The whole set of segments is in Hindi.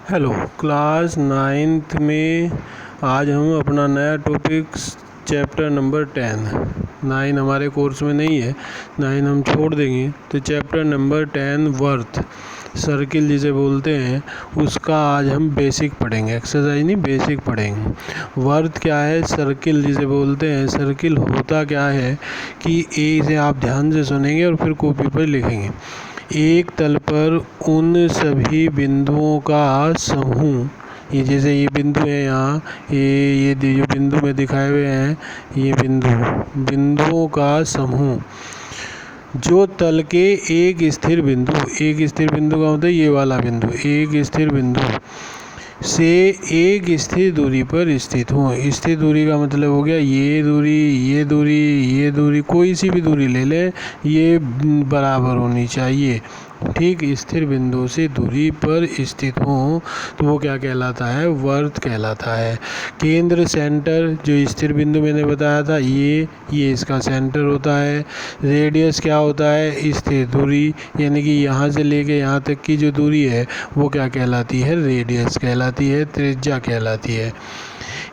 हेलो क्लास 9th में आज हम अपना नया टॉपिक चैप्टर नंबर 10 9 हमारे कोर्स में नहीं है, 9 हम छोड़ देंगे। तो चैप्टर नंबर 10 वर्थ सर्किल जिसे बोलते हैं उसका आज हम बेसिक पढ़ेंगे, एक्सरसाइज नहीं बेसिक पढ़ेंगे। वर्थ क्या है, सर्किल जिसे बोलते हैं, सर्किल होता क्या है कि इसे आप ध्यान से सुनेंगे और फिर कॉपी पर लिखेंगे। एक तल पर उन सभी बिंदुओं का समूह, ये जैसे ये बिंदु है यहाँ, ये जो बिंदु में दिखाए हुए हैं ये बिंदुओं का समूह जो तल के एक स्थिर बिंदु का मतलब ये वाला बिंदु, एक स्थिर बिंदु से एक स्थिर दूरी पर स्थित हो। स्थिर दूरी का मतलब हो गया ये दूरी कोई सी भी दूरी ले लें, ये बराबर होनी चाहिए। ठीक, स्थिर बिंदु से दूरी पर स्थित हो तो वो क्या कहलाता है, वर्त कहलाता है। केंद्र सेंटर, जो स्थिर बिंदु मैंने बताया था ये इसका सेंटर होता है। रेडियस क्या होता है, स्थिर दूरी, यानी कि यहाँ से लेके यहाँ तक की जो दूरी है वो क्या कहलाती है, रेडियस कहलाती है, त्रिज्या कहलाती है।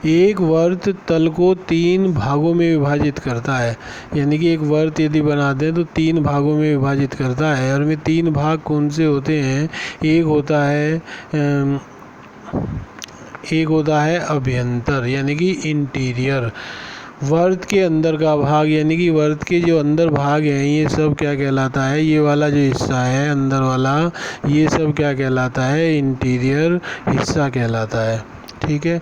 एक वर्त तल को 3 भागों में विभाजित करता है, यानी कि एक वर्त यदि बना दें तो 3 भागों में विभाजित करता है। और में 3 भाग कौन से होते हैं, एक होता है अभ्यंतर यानी कि इंटीरियर। वर्त के अंदर का भाग यानी कि वर्त के जो अंदर भाग हैं ये सब क्या कहलाता है, ये वाला जो हिस्सा है अंदर वाला, ये सब क्या कहलाता है, इंटीरियर हिस्सा कहलाता है। ठीक है,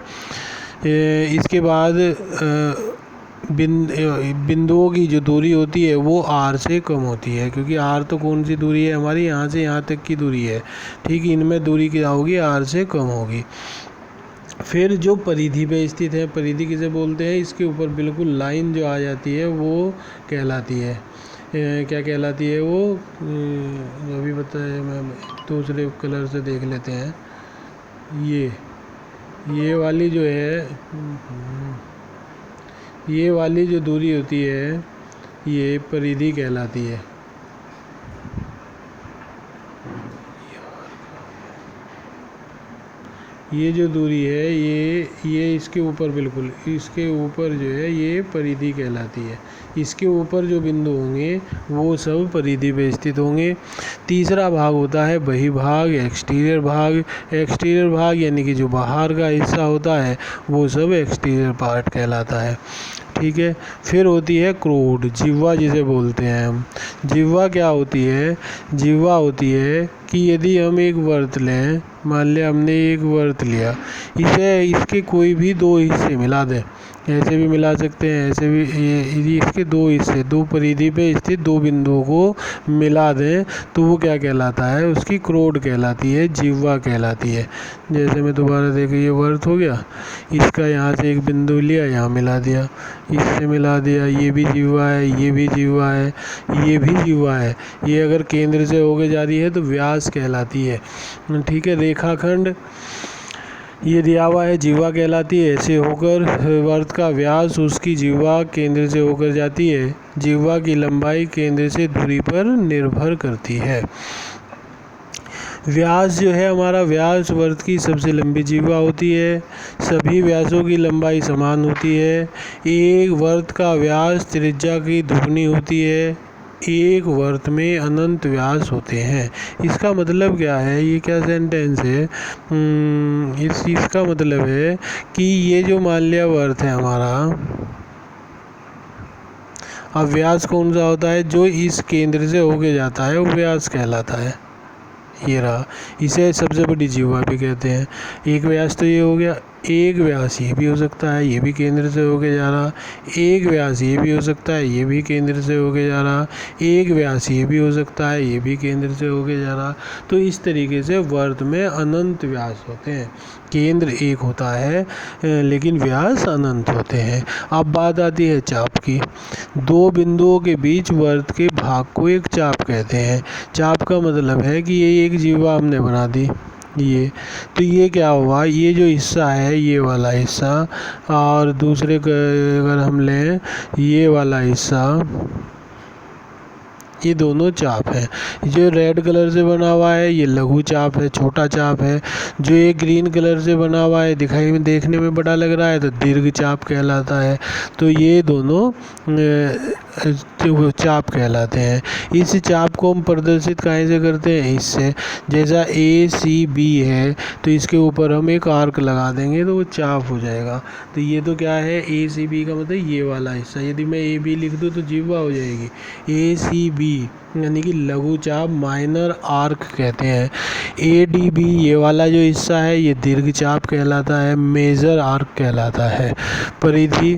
इसके बाद बिंदुओं की जो दूरी होती है वो r से कम होती है, क्योंकि r तो कौन सी दूरी है हमारी, यहाँ से यहाँ तक की दूरी है। ठीक, इनमें दूरी क्या होगी, r से कम होगी। फिर जो परिधि पे स्थित है, परिधि किसे बोलते हैं, इसके ऊपर बिल्कुल लाइन जो आ जाती है वो कहलाती है, क्या कहलाती है वो, अभी बताया मैं दूसरे कलर से देख लेते हैं। ये वाली जो है, ये वाली जो दूरी होती है ये परिधि कहलाती है। ये जो दूरी है ये इसके ऊपर, बिल्कुल इसके ऊपर जो है ये परिधि कहलाती है। इसके ऊपर जो बिंदु होंगे वो सब परिधि पे स्थित होंगे। तीसरा भाग होता है बहिर्भाग, एक्सटीरियर भाग। एक्सटीरियर भाग यानी कि जो बाहर का हिस्सा होता है वो सब एक्सटीरियर पार्ट कहलाता है। ठीक है, फिर होती है क्रोड, जिह्वा जिसे बोलते हैं हम। जिह्वा क्या होती है, जिह्वा होती है कि यदि हम एक वर्त लें, मान लिया हमने एक वर्त लिया, इसके कोई भी 2 हिस्से मिला दें, ऐसे भी मिला सकते हैं ऐसे भी, ये इसके 2 हिस्से, 2 परिधि पे स्थित 2 बिंदुओं को मिला दें तो वो क्या कहलाता है, उसकी क्रोड कहलाती है, जिह्वा कहलाती है। जैसे मैं दोबारा देखो, ये वर्त हो गया, इसका यहाँ से एक बिंदु लिया, यहाँ मिला दिया, इससे मिला दिया, ये भी जिह्वा है, ये भी जिह्वा है, ये भी जिह्वा है। ये अगर केंद्र से होके जा रही है तो व्यास कहलाती है। ठीक है, रेखाखंड ये दिया हुआ है, जिह्वा कहलाती है। ऐसे होकर वर्त का व्यास उसकी जिह्वा केंद्र से होकर जाती है। जिह्वा की लंबाई केंद्र से दूरी पर निर्भर करती है। व्यास जो है हमारा, व्यास वर्त की सबसे लंबी जिह्वा होती है। सभी व्यासों की लंबाई समान होती है। एक वर्त का व्यास त्रिज्या की दुगनी होती है। एक वर्त में अनंत व्यास होते हैं। इसका मतलब क्या है, ये क्या सेंटेंस है, इसका मतलब है कि ये जो मान लिया वर्त है हमारा, अब व्यास कौन सा होता है, जो इस केंद्र से होके जाता है वो व्यास कहलाता है। ये रहा, इसे सबसे बड़ी जिह्वा भी कहते हैं। एक व्यास तो ये हो गया, एक व्यास ये भी हो सकता है, ये भी केंद्र से होके जा रहा। एक व्यास ये भी हो सकता है, ये भी केंद्र से होके जा रहा। एक व्यास ये भी हो सकता है, ये भी केंद्र से होके जा रहा। तो इस तरीके से वर्त में अनंत व्यास होते हैं। केंद्र एक होता है लेकिन व्यास अनंत होते हैं। अब बात आती है चाप की। 2 बिंदुओं के बीच वर्त के भाग को एक चाप कहते हैं। चाप का मतलब है कि ये एक जिह्वा हमने बना दी, ये तो ये क्या हुआ, ये जो हिस्सा है ये वाला हिस्सा, और दूसरे अगर हम लें ये वाला हिस्सा, ये दोनों चाप है। जो रेड कलर से बना हुआ है ये लघु चाप है, छोटा चाप है। जो ये ग्रीन कलर से बना हुआ है दिखाई में देखने में बड़ा लग रहा है तो दीर्घ चाप कहलाता है। तो ये दोनों चाप कहलाते हैं। इस चाप को हम प्रदर्शित कहाँ से करते हैं, इससे। जैसा ACB है तो इसके ऊपर हम एक आर्क लगा देंगे तो वो चाप हो जाएगा। तो ये तो क्या है, ACB का मतलब ये वाला हिस्सा। यदि मैं AB लिख दूँ तो जिह्वा हो जाएगी। ACB यानी कि लघु चाप, माइनर आर्क कहते हैं। ADB ये वाला जो हिस्सा है ये दीर्घ चाप कहलाता है, मेजर आर्क कहलाता है। परिधि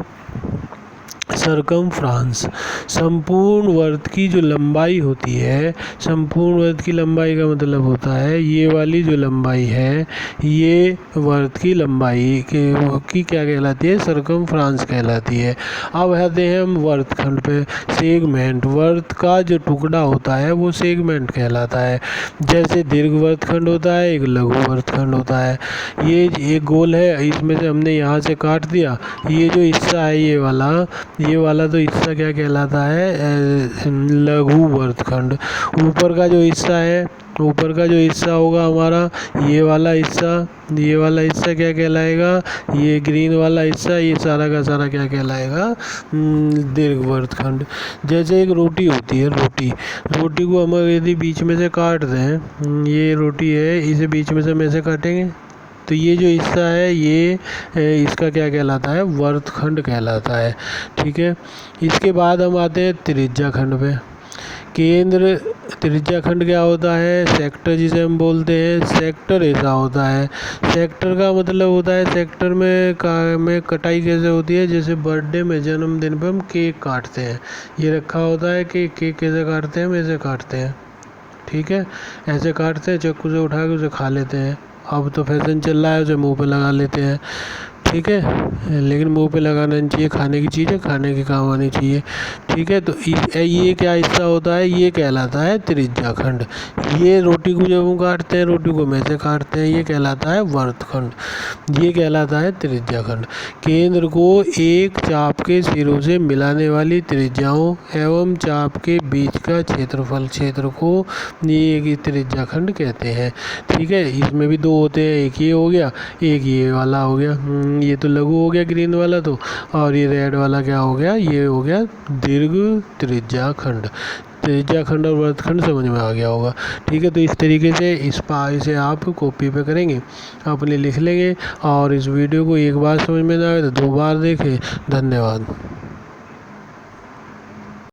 सरकमफ्रांस, संपूर्ण वर्त की जो लंबाई होती है, संपूर्ण वर्त की लंबाई का मतलब होता है ये वाली जो लंबाई है ये वर्त की लंबाई की क्या कहलाती है, सरकमफ्रांस कहलाती है। अब आते हैं हम वर्तखंड पे। सेगमेंट, वर्त का जो टुकड़ा होता है वो सेगमेंट कहलाता है। जैसे दीर्घ वर्तखंड होता है, एक लघु वर्तखंड होता है। ये एक गोल है, इसमें से हमने यहाँ से काट दिया, ये जो हिस्सा है ये वाला तो हिस्सा क्या कहलाता है, लघु वर्तखंड। ऊपर का जो हिस्सा है, ऊपर का जो हिस्सा होगा हमारा ये वाला हिस्सा क्या कहलाएगा, ये ग्रीन वाला हिस्सा, ये सारा का सारा क्या कहलाएगा, दीर्घ वर्तखंड। जैसे एक रोटी होती है, रोटी को हम यदि बीच में से काट दें, ये रोटी है इसे बीच में से हम ऐसे काटेंगे तो ये जो हिस्सा है ये इसका क्या कहलाता है, वर्तखंड कहलाता है। ठीक है, इसके बाद हम आते हैं त्रिज्या खंड पे। केंद्र त्रिज्या खंड क्या होता है, सेक्टर जिसे हम बोलते हैं। सेक्टर ऐसा होता है, सेक्टर का मतलब होता है, सेक्टर में कटाई कैसे होती है, जैसे बर्थडे में, जन्मदिन पे हम केक काटते हैं, ये रखा होता है कि केक कैसे काटते हैं, हम ऐसे काटते हैं। ठीक है, ऐसे काटते हैं, चाकू से उठा के उसे खा लेते हैं। अब तो फैशन चल रहा है उसे मुंह पे लगा लेते हैं। ठीक है, लेकिन मुंह पे लगाना नहीं चाहिए, खाने की चीज़ है, खाने के काम आनी चाहिए। ठीक है, तो ये क्या हिस्सा होता है, ये कहलाता है त्रिज्या खंड। ये रोटी को जब हम काटते हैं, रोटी को में से काटते हैं, ये कहलाता है वर्तखंड, ये कहलाता है त्रिज्या खंड। केंद्र को एक चाप के सिरों से मिलाने वाली त्रिज्याओं एवं चाप के बीच का क्षेत्र को ये त्रिज्या खंड कहते हैं। ठीक है, इसमें भी दो होते हैं, एक ये हो गया, एक ये वाला हो गया। ये तो लघु हो गया ग्रीन वाला तो, और ये रेड वाला क्या हो गया, ये हो गया दीर्घ त्रिज्या खंड। त्रिज्या खंड और वर्तखंड समझ में आ गया होगा। ठीक है, तो इस तरीके से इसे आप कॉपी पे करेंगे, अपने लिख लेंगे। और इस वीडियो को एक बार समझ में ना आए तो 2 बार देखें। धन्यवाद।